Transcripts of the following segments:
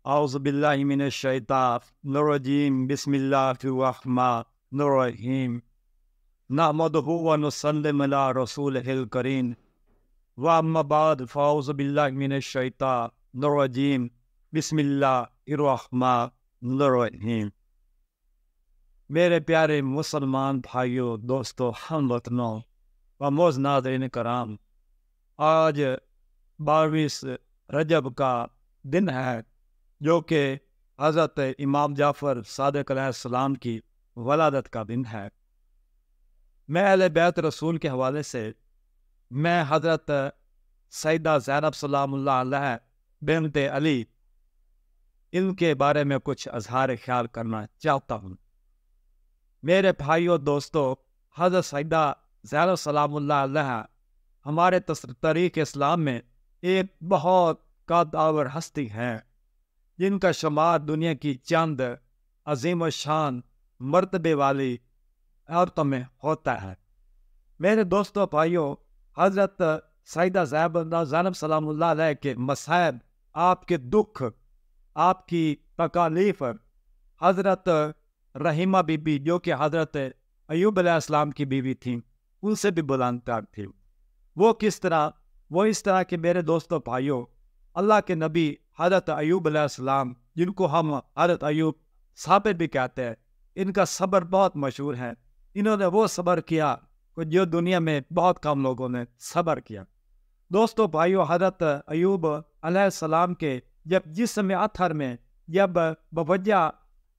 اعوذ باللہ من الشیطان الرجیم بسم اللہ الرحمن الرحیم نحمدہ و نسلم علی رسولہ الکریم واما بعد فاعوذ باللہ من الشیطان الرجیم بسم اللہ الرحمن الرحیم۔ میرے پیارے مسلمان بھائیوں، دوستو، ہم وطنوں و معزز ناظرین کرام، آج 22 رجب کا دن ہے جو کہ حضرت امام جعفر صادق علیہ السلام کی ولادت کا دن ہے۔ میں اہل بیت رسول کے حوالے سے میں حضرت سیدہ زینب سلام اللہ علیہ بنت علی ان کے بارے میں کچھ اظہار خیال کرنا چاہتا ہوں۔ میرے بھائیوں، دوستو، حضرت سیدہ زینب سلام اللہ علیہ ہمارے تاریخ اسلام میں ایک بہت قدر ہستی ہیں جن کا شمار دنیا کی چند عظیم و شان مرتبے والی عورتوں میں ہوتا ہے۔ میرے دوستوں، بھائیوں، حضرت سیدہ زینب سلام اللہ علیہ کے مصائب، آپ کے دکھ، آپ کی تکالیف حضرت رحیمہ بی بی جو کہ حضرت ایوب علیہ السلام کی بیوی تھیں، ان سے بھی بلندتر تھی۔ وہ کس طرح؟ وہ اس طرح کہ میرے دوستوں، بھائیوں، اللہ کے نبی حضرت ایوب علیہ السلام، جن کو ہم حضرت ایوب صابر بھی کہتے ہیں، ان کا صبر بہت مشہور ہے۔ انہوں نے وہ صبر کیا جو دنیا میں بہت کم لوگوں نے صبر کیا۔ دوستو، بھائیوں، حضرت ایوب علیہ السلام کے جب جسم اطہر میں جب بوجہ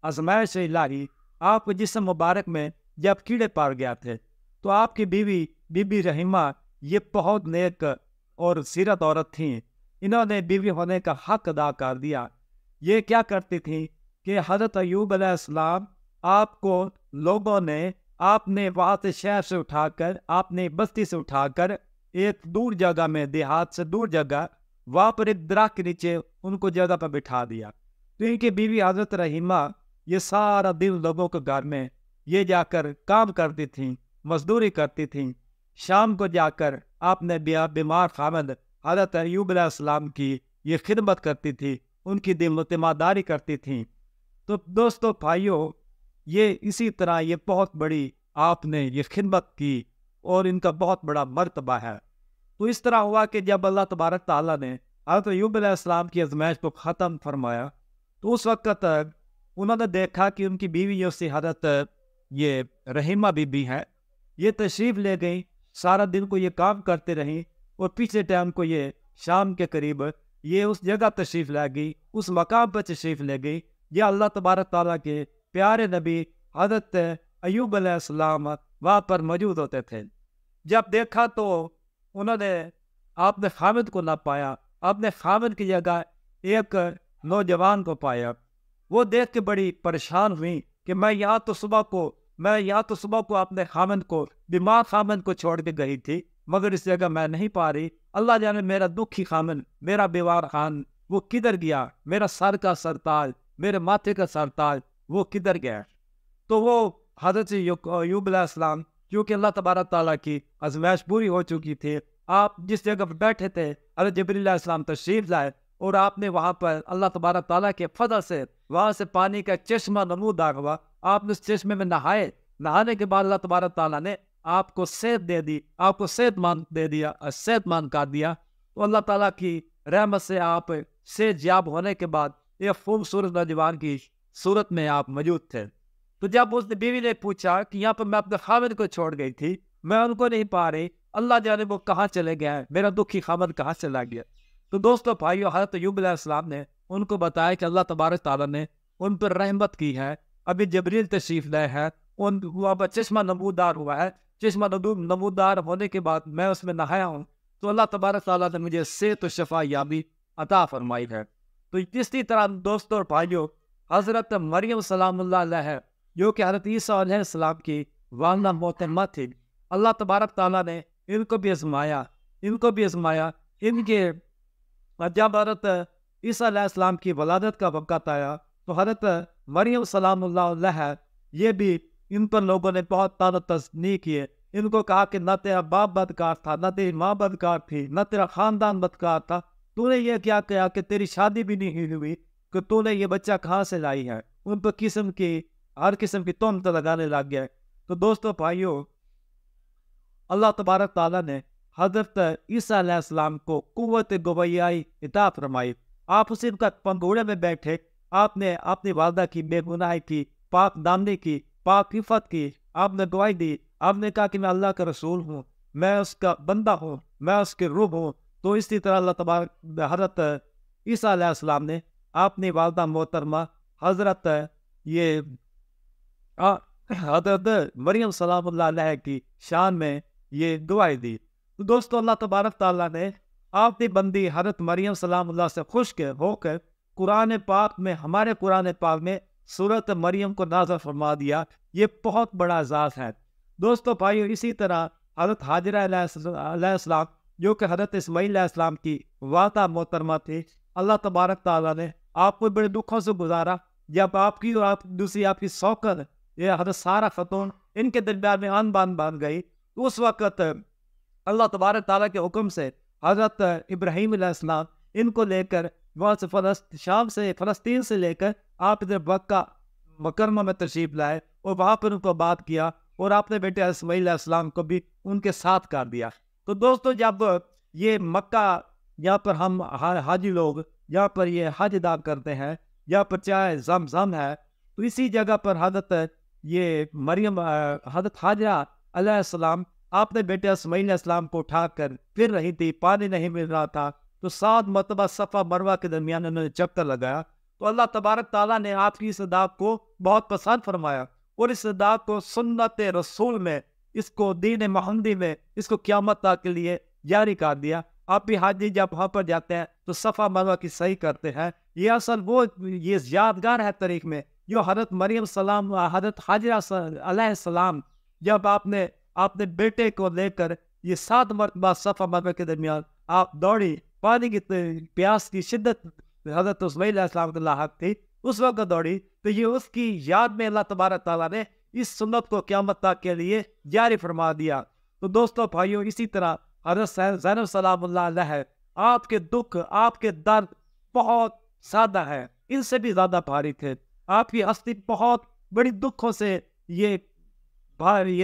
آزمائش الہی آپ کے جسم مبارک میں جب کیڑے پڑ گیا تھے، تو آپ کی بیوی بی بی رحیمہ یہ بہت نیک اور سیرت عورت تھیں۔ انہوں نے بیوی ہونے کا حق ادا کر دیا۔ یہ کیا کرتی تھیں کہ حضرت ایوب علیہ السلام آپ کو لوگوں نے، آپ نے وہاں سے شہر سے اٹھا کر، آپ نے بستی سے اٹھا کر ایک دور جگہ میں، دیہات سے دور جگہ، وہاں پر ایک درخت کے نیچے ان کو جگہ پر بٹھا دیا۔ تو ان کی بیوی حضرت رحیمہ یہ سارا دن لوگوں کے گھر میں یہ جا کر کام کرتی تھیں، مزدوری کرتی تھیں۔ شام کو جا کر آپ نے بیمار خامد حضرت ایوب علیہ السلام کی یہ خدمت کرتی تھی، ان کی تیمارداری کرتی تھیں۔ تو دوستو، بھائیوں، یہ اسی طرح یہ بہت بڑی آپ نے یہ خدمت کی اور ان کا بہت بڑا مرتبہ ہے۔ تو اس طرح ہوا کہ جب اللہ تبارک تعالیٰ نے حضرت ایوب علیہ السلام کی آزمائش کو ختم فرمایا، تو اس وقت تک انہوں نے دیکھا کہ ان کی بیوی جو سی حضرت یہ رحیمہ بی بی ہے، یہ تشریف لے گئی، سارا دن کو یہ کام کرتے رہیں، اور پچھلے ٹائم کو یہ شام کے قریب یہ اس جگہ تشریف لے گئی، اس مقام پر تشریف لے گئی یہ اللہ تبارک تعالیٰ کے پیارے نبی حضرت ایوب علیہ السلام وہاں پر موجود ہوتے تھے۔ جب دیکھا تو انہوں نے آپ نے خامد کو نہ پایا، آپ نے خامد کی جگہ ایک نوجوان کو پایا۔ وہ دیکھ کے بڑی پریشان ہوئی کہ میں یہاں تو صبح کو اپنے خامد کو، بیمار خامد کو چھوڑ کے گئی تھی، مگر اس جگہ میں نہیں پا رہی۔ اللہ جانے میرا دکھی خامد، میرا بیمار خان وہ کدھر گیا، میرا سر کا سرتاج، میرے ماتھے کا سرتاج وہ کدھر گیا۔ تو وہ حضرت ایوب علیہ السلام، کیونکہ اللہ تبارک تعالیٰ کی آزمائش پوری ہو چکی تھی، آپ جس جگہ پر بیٹھے تھے حضرت جبریل علیہ السلام تشریف لائے، اور آپ نے وہاں پر اللہ تبارک تعالیٰ کے فضل سے وہاں سے پانی کا چشمہ نمودار ہوا۔ آپ نے اس چشمے میں نہائے، نہانے کے بعد اللہ تبارک تعالیٰ نے آپ کو صحت دے دی، آپ کو صحت مند کر دیا۔ تو اللہ تعالیٰ کی رحمت سے آپ صحت یاب ہونے کے بعد ایک خوبصورت نوجوان کی صورت میں آپ موجود تھے۔ تو جب اس بیوی نے پوچھا کہ یہاں پر میں اپنے خامد کو چھوڑ گئی تھی، میں ان کو نہیں پا رہی، اللہ جانے وہ کہاں چلے گئے ہیں، میرا دکھی خامد کہاں چلا گیا۔ تو دوستو، بھائیو، حضرت ایوب علیہ السلام نے ان کو بتایا کہ اللہ تبارک تعالیٰ نے ان پر رحمت کی ہے، ابھی جبریل تشریف لائے ہیں، وہاں پر چشمہ نمودار ہوا ہے، چشمہ نمودار ہونے کے بعد میں اس میں نہایا ہوں، تو اللہ تبارک تعالیٰ نے مجھے صحت و شفا یابی عطا فرمائی ہے۔ تو اسی طرح دوستو اور بھائیو، حضرت مریم سلام اللہ علیہ جو کہ حضرت عیسیٰ علیہ السلام کی والدہ محترمہ تھی، اللہ تبارک تعالیٰ نے ان کو بھی آزمایا۔ ان کے جب حضرت عیسیٰ علیہ السلام کی ولادت کا وقت آیا تو حضرت مریم سلام اللہ علیہ یہ بھی ان پر لوگوں نے بہت طعن و تشنیع کیے۔ ان کو کہا کہ نہ تیرا باپ بدکار تھا، نہ تیری ماں بدکار تھی، نہ تیرا خاندان بدکار تھا، تو نے یہ کیا کیا کہ تیری شادی بھی نہیں ہوئی، کہ تو نے یہ بچہ کہاں سے لائی ہے، ان پر ہر قسم کی تہمت لگانے لگ گیا۔ تو دوستو بھائیو، اللہ تبارک تعالیٰ نے حضرت عیسیٰ علیہ السلام کو قوت گویائی عطا فرمائی۔ آپ اسی کا پنگوڑے میں بیٹھے، آپ نے اپنی والدہ کی بے گناہی کی، پاک دامنی کی، پاک عفت کی، آپ نے گواہی دی، آپ نے کہا کہ میں اللہ کا رسول ہوں، میں اس کا بندہ ہوں، میں اس کے روح ہوں۔ تو اسی طرح اللہ تبارک حضرت عیسیٰ علیہ السلام نے اپنی والدہ محترمہ حضرت حضرت مریم سلام اللہ علیہ کی شان میں یہ گواہی دی۔ تو دوستو، اللہ تبارک تعالیٰ نے اپنی بندی حضرت مریم سلام اللہ سے خوش ہو کر قرآن پاک میں، ہمارے قرآن پاک میں سورت مریم کو نازل فرما دیا۔ یہ بہت بڑا اعزاز ہے۔ دوستو بھائیو، اسی طرح حضرت حاجرہ علیہ السلام، جو کہ حضرت اسماعیل علیہ السلام کی والدہ محترمہ تھی، اللہ تبارک تعالیٰ نے آپ کو بڑے دکھوں سے گزارا، جب آپ کی اور دوسری آپ کی سوکر یہ حضرت سارہ خاتون ان کے درمیان میں آن بان بان گئی۔ تو اس وقت اللہ تبارک تعالیٰ کے حکم سے حضرت ابراہیم علیہ السلام ان کو لے کر وہاں سے فلسطین سے لے کر آپ ادھر مکہ مکرمہ میں تشریف لائے اور وہاں پر ان کو بات کیا، اور آپ نے بیٹے اسماعیل علیہ السلام کو بھی ان کے ساتھ کر دیا۔ تو دوستو، جب یہ مکہ، یہاں پر ہم حاجی لوگ یہاں پر یہ حج ادا کرتے ہیں، یہاں پر چاہے زمزم ہے، تو اسی جگہ پر حضرت یہ مریم حضرت حاجرہ علیہ السلام آپ نے بیٹے اسماعیل علیہ السلام کو اٹھا کر پھر رہی تھی، پانی نہیں مل رہا تھا، تو 7 مرتبہ صفا مروہ کے درمیان انہوں نے چکر لگایا۔ تو اللہ تبارک تعالیٰ نے آپ کی اس ادا کو بہت پسند فرمایا، اور اس ادا کو سنت رسول میں، اس کو دین محمدی میں، اس کو قیامت تک کے لیے جاری کر دیا۔ آپ بھی حاجی جب وہاں پر جاتے ہیں تو صفا مروہ کی صحیح کرتے ہیں۔ یہ اصل یہ یادگار ہے تاریخ میں، جو حضرت مریم سلام، حضرت حاجرہ علیہ السلام، جب آپ نے بیٹے کو لے کر یہ 7 مرتبہ صفا مروہ کے درمیان آپ دوڑی، پانی کی پیاس کی شدت حضرت اسماعیل علیہ السلام کو لاحق تھی، اس وقت دوڑی، تو یہ اس کی یاد میں اللہ تبارک تعالیٰ نے اس سنت کو قیامت تک کے لیے جاری فرما دیا۔ تو دوستو بھائیو، اسی طرح حضرت زینب سلام اللہ علیہ، آپ کے دکھ، آپ کے درد بہت سادہ ہے، ان سے بھی زیادہ بھاری تھے۔ آپ کی ہستی بہت بڑی دکھوں سے یہ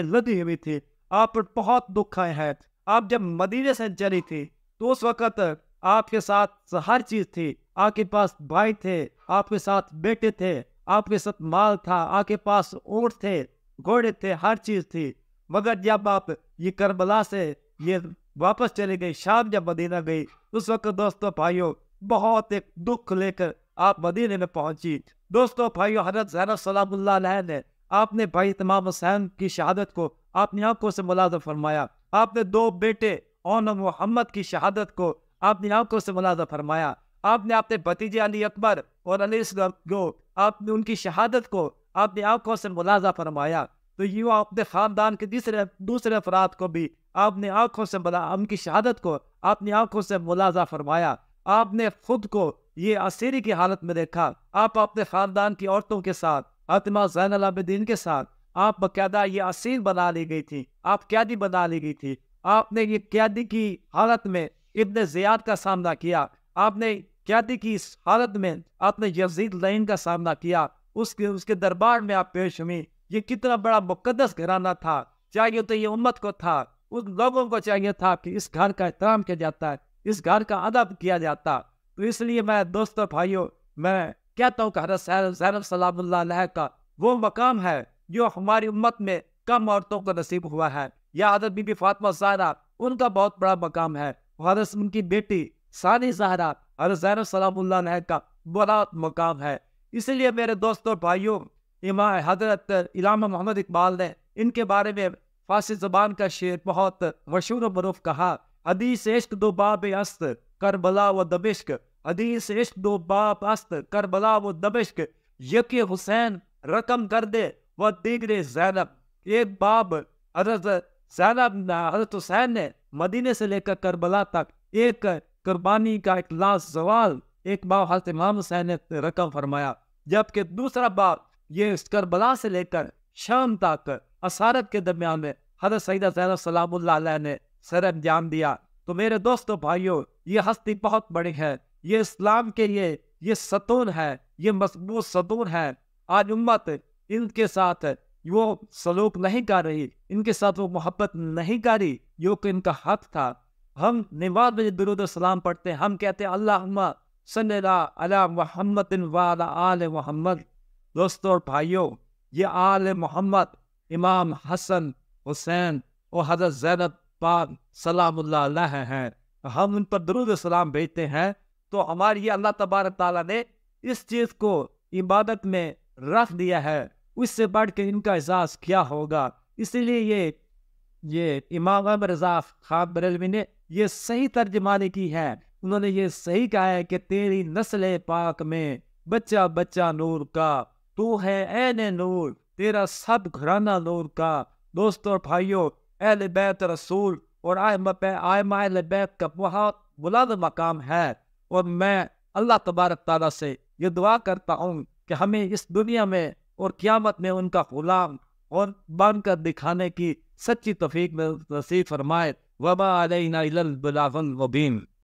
لدی ہوئی تھی، آپ پر بہت دکھ آئے ہیں۔ آپ جب مدینے سے چلی تھی تو اس وقت آپ کے ساتھ ہر چیز تھی، آپ کے پاس بھائی تھے، آپ کے ساتھ بیٹے تھے، آپ کے ساتھ مال تھا، آپ کے پاس اونٹ تھے، گھوڑے تھے، ہر چیز تھی۔ مگر جب آپ یہ کربلا سے یہ واپس چلے گئی، شام جب مدینہ گئی، اس وقت دوستو بھائیو بہت ایک دکھ لے کر آپ مدینے میں پہنچی۔ دوستو بھائیو، حضرت زینب سلام اللہ علیہ نے آپ نے بھائی امام حسین کی شہادت کو اپنی آنکھوں سے ملاحظہ فرمایا، آپ نے 2 بیٹے اون محمد کی شہادت کو اپنی آنکھوں سے ملاحظہ فرمایا، آپ نے اپنے بھتیجے علی اکبر اور علی اصغر کو آپ نے ان کی شہادت کو اپنی آنکھوں سے ملاحظہ فرمایا۔ تو یوں اپنے خاندان کے دوسرے افراد کو بھی آپ نے آنکھوں سے ان کی شہادت کو اپنی آنکھوں سے ملاحظہ فرمایا۔ آپ نے خود کو یہ اسیری کی حالت میں دیکھا، آپ اپنے خاندان کی عورتوں کے ساتھ، فاطمہ زین العابدین کے ساتھ، آپ باقاعدہ یہ اسیر بنا لی گئی تھی، آپ قیدی بنا لی گئی تھی۔ آپ نے یہ قیدی کی حالت میں ابن زیاد کا سامنا کیا، آپ نے قیدی کی اس حالت میں آپ نے یزید لعین کا سامنا کیا، اس کے دربار میں آپ پیش ہوئی۔ یہ کتنا بڑا مقدس گھرانہ تھا، چاہیے تو یہ امت کو تھا، ان لوگوں کو چاہیے تھا کہ اس گھر کا احترام کیا جاتا ہے، اس گھر کا ادب کیا جاتا۔ تو اس لیے میں دوستو بھائیو، میں کہتا ہوں کہ حضرت زینب سلام اللہ علیہ کا وہ مقام ہے جو ہماری امت میں کم عورتوں کو نصیب ہوا ہے، یا حضرت بی بی فاطمہ زہرا، ان کا بہت بڑا مقام ہے، حضرت ان کی بیٹی ثانی زہرا حضرت زینب سلام اللہ علیہ کا بڑا مقام ہے۔ اس لیے میرے دوستو بھائیو، حضرت علامہ محمد اقبال نے ان کے بارے میں فارسی زبان کا شعر بہت مشہور و معروف کہا، حدیث عشق 2 باب است کربلا و دمشق، حدیث عشق 2 باب است کربلا و دمشق، یکی حسین رقم کر دے و دیگر زینب۔ ایک باب حضرت زینب حضرت حسین نے مدینے سے لے کر کربلا تک ایک قربانی کا ایک لازوال ایک باب حضرت امام حسین نے رقم فرمایا، جبکہ دوسرا باب یہ کربلا سے لے کر شام تک اسارت کے درمیان میں حضرت سیدہ زینب سلام اللہ علیہ نے سر انجام دیا۔ تو میرے دوستو بھائیو، یہ ہستی بہت بڑی ہے، یہ اسلام کے لیے یہ ستون ہے، یہ مضبوط ستون ہے. آج امت ان کے ساتھ وہ سلوک نہیں کر رہی، ان کے ساتھ وہ محبت نہیں کر رہی جو کہ ان کا حق تھا. ہم نماز میں درود و سلام پڑھتے ہیں، ہم کہتے ہیں اللہم صلی اللہ علی محمد وعلی آل محمد. دوستوں اور بھائیوں، یہ آل محمد امام حسن، حسین اور حضرت زینب پاک سلام اللہ علیہ ہیں. ہم ان پر درود و سلام بھیجتے ہیں تو ہماری یہ اللہ تبارک تعالیٰ نے اس چیز کو عبادت میں رکھ دیا ہے. اس سے بڑھ کے ان کا اعزاز کیا ہوگا. اسی لیے یہ امام احمد رضا خان بریلوی نے یہ صحیح ترجمانی کی ہے. انہوں نے یہ صحیح کہا ہے کہ تیری نسل پاک میں بچہ بچہ نور کا، تو ہے عین نور، تیرا سب گھرانہ نور کا. دوستوں اور بھائیوں، اہل بیت رسول اور ائمہ اہل بیت کا بہت بلند مقام ہے، اور میں اللہ تبارک تعالیٰ سے یہ دعا کرتا ہوں کہ ہمیں اس دنیا میں اور قیامت میں ان کا غلام اور بن کر دکھانے کی سچی توفیق نصیب فرمائے. وما علینا الا البلاغ المبین.